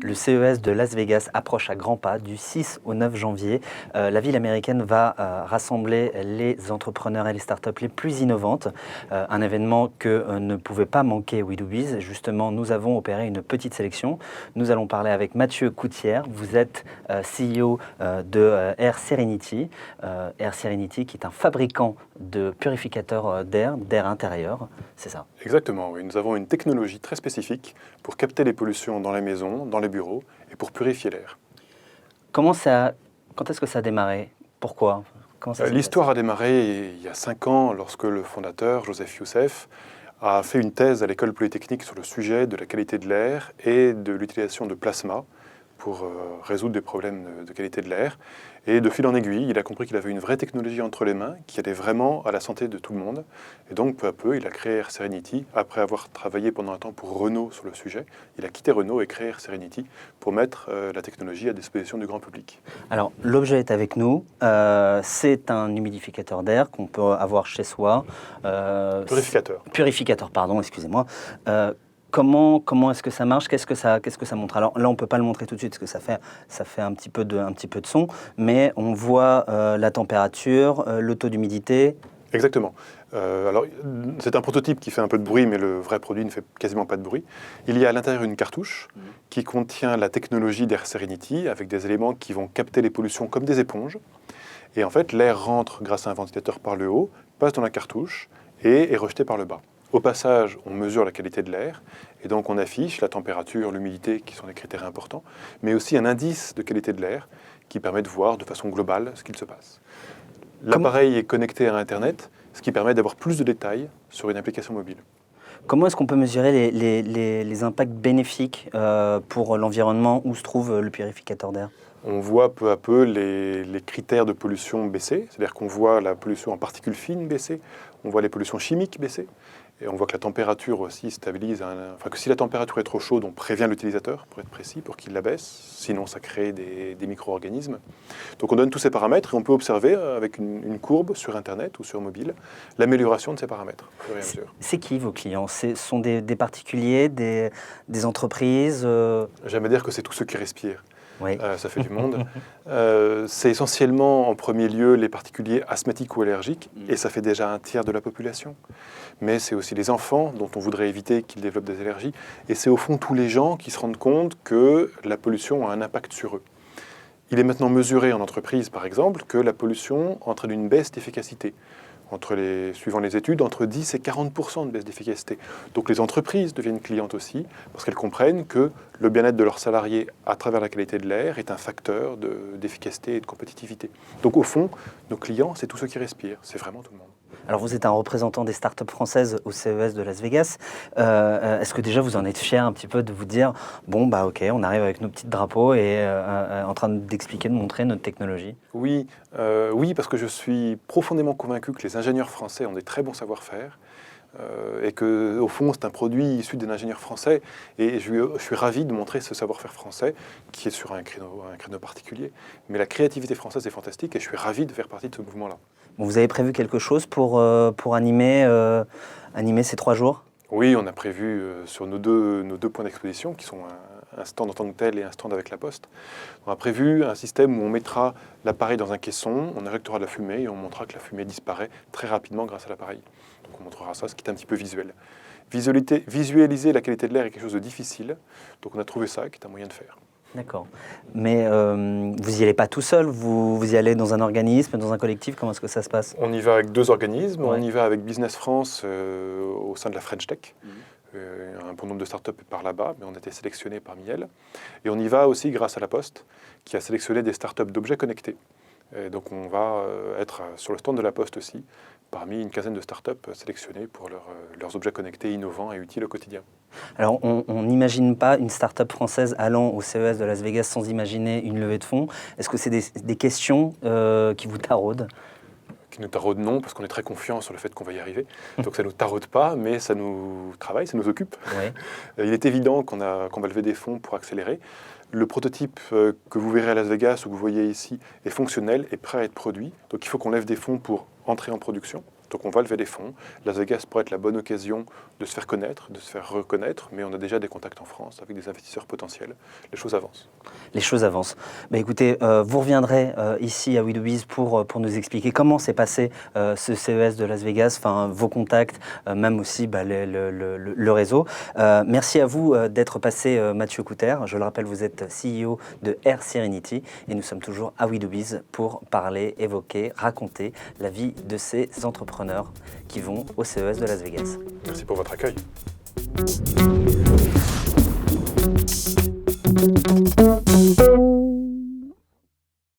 Le CES de Las Vegas approche à grands pas du 6 au 9 janvier. La ville américaine va rassembler les entrepreneurs et les startups les plus innovantes. Un événement que ne pouvait pas manquer We Do Biz. Justement, nous avons opéré une petite sélection. Nous allons parler avec Mathieu Coutière. Vous êtes CEO de Air Serenity. Air Serenity qui est un fabricant de purificateurs d'air intérieur. C'est ça? Exactement, oui. Nous avons une technologie très spécifique pour capter les pollutions dans les maisons, dans les bureaux et pour purifier l'air. Quand est-ce que ça a démarré? Pourquoi? L'histoire a démarré il y a 5 ans lorsque le fondateur, Joseph Youssef, a fait une thèse à l'école polytechnique sur le sujet de la qualité de l'air et de l'utilisation de plasma pour résoudre des problèmes de qualité de l'air. Et de fil en aiguille, il a compris qu'il avait une vraie technologie entre les mains qui allait vraiment à la santé de tout le monde. Et donc, peu à peu, il a créé Air Serenity. Après avoir travaillé pendant un temps pour Renault sur le sujet, il a quitté Renault et créé Air Serenity pour mettre la technologie à disposition du grand public. Alors, l'objet est avec nous. C'est un humidificateur d'air qu'on peut avoir chez soi. Purificateur, pardon, excusez-moi. Comment est-ce que ça marche? Qu'est-ce que ça montre? Alors là, on ne peut pas le montrer tout de suite parce que ça fait un petit peu de son, mais on voit la température, le taux d'humidité. Exactement. Alors, c'est un prototype qui fait un peu de bruit, mais le vrai produit ne fait quasiment pas de bruit. Il y a à l'intérieur une cartouche qui contient la technologie d'Air Serenity avec des éléments qui vont capter les pollutions comme des éponges. Et en fait, l'air rentre grâce à un ventilateur par le haut, passe dans la cartouche et est rejeté par le bas. Au passage, on mesure la qualité de l'air et donc on affiche la température, l'humidité qui sont des critères importants, mais aussi un indice de qualité de l'air qui permet de voir de façon globale ce qu'il se passe. L'appareil est connecté à Internet, ce qui permet d'avoir plus de détails sur une application mobile. Comment est-ce qu'on peut mesurer les impacts bénéfiques pour l'environnement où se trouve le purificateur d'air? On voit peu à peu les critères de pollution baisser, c'est-à-dire qu'on voit la pollution en particules fines baisser, on voit les pollutions chimiques baisser, et on voit que la température aussi stabilise, que si la température est trop chaude, on prévient l'utilisateur, pour être précis, pour qu'il la baisse, sinon ça crée des micro-organismes. Donc on donne tous ces paramètres et on peut observer avec une courbe sur Internet ou sur mobile l'amélioration de ces paramètres au fur et à mesure. C'est qui vos clients? Ce sont des particuliers, des entreprises J'aime dire que c'est tous ceux qui respirent. Oui. Ça fait du monde. C'est essentiellement en premier lieu les particuliers asthmatiques ou allergiques, et ça fait déjà un tiers de la population. Mais c'est aussi les enfants dont on voudrait éviter qu'ils développent des allergies, et c'est au fond tous les gens qui se rendent compte que la pollution a un impact sur eux. Il est maintenant mesuré en entreprise, par exemple, que la pollution entraîne une baisse d'efficacité. Suivant les études, entre 10 et 40% de baisse d'efficacité. Donc les entreprises deviennent clientes aussi, parce qu'elles comprennent que le bien-être de leurs salariés à travers la qualité de l'air est un facteur d'efficacité et de compétitivité. Donc au fond, nos clients, c'est tous ceux qui respirent, c'est vraiment tout le monde. Alors vous êtes un représentant des startups françaises au CES de Las Vegas. Est-ce que déjà vous en êtes fier un petit peu de vous dire bon bah ok, on arrive avec nos petits drapeaux et en train d'expliquer, de montrer notre technologie? Oui, parce que je suis profondément convaincu que les ingénieurs français ont des très bons savoir-faire. Et qu'au fond, c'est un produit issu d'un ingénieur français. Et je suis ravi de montrer ce savoir-faire français qui est sur un créneau particulier. Mais la créativité française est fantastique et je suis ravi de faire partie de ce mouvement-là. Bon, vous avez prévu quelque chose pour animer ces 3 jours? Oui, on a prévu sur nos deux points d'exposition, qui sont un stand en tant que tel et un stand avec la Poste. On a prévu un système où on mettra l'appareil dans un caisson, on injectera de la fumée et on montrera que la fumée disparaît très rapidement grâce à l'appareil. Donc on montrera ça, ce qui est un petit peu visuel. Visualiser la qualité de l'air est quelque chose de difficile, donc on a trouvé ça, qui est un moyen de faire. D'accord. Mais vous n'y allez pas tout seul, vous y allez dans un organisme, dans un collectif, comment est-ce que ça se passe? On y va avec 2 organismes, Ouais. on y va avec Business France au sein de la French Tech. Un bon nombre de startups par là-bas, mais on a été sélectionnés parmi elles. Et on y va aussi grâce à la Poste, qui a sélectionné des startups d'objets connectés. Et donc on va être sur le stand de la Poste aussi, parmi une quinzaine de startups sélectionnées pour leurs objets connectés innovants et utiles au quotidien. Alors on n'imagine pas une start-up française allant au CES de Las Vegas sans imaginer une levée de fonds. Est-ce que c'est des questions qui vous taraudent? Qui nous taraude non, parce qu'on est très confiant sur le fait qu'on va y arriver. Donc ça ne nous taraude pas, mais ça nous travaille, ça nous occupe. Ouais. Il est évident qu'on va lever des fonds pour accélérer. Le prototype que vous verrez à Las Vegas ou que vous voyez ici est fonctionnel et prêt à être produit. Donc il faut qu'on lève des fonds pour entrer en production, Donc on va lever des fonds. Las Vegas pourrait être la bonne occasion de se faire connaître, de se faire reconnaître, mais on a déjà des contacts en France avec des investisseurs potentiels. Les choses avancent. Les choses avancent. Bah, écoutez, vous reviendrez ici à We Do Biz pour nous expliquer comment s'est passé ce CES de Las Vegas, vos contacts, même aussi le réseau. Merci à vous d'être passé, Mathieu Couter. Je le rappelle, vous êtes CEO de Air Serenity et nous sommes toujours à We Do Biz pour parler, évoquer, raconter la vie de ces entrepreneurs qui vont au CES de Las Vegas. Merci pour votre accueil.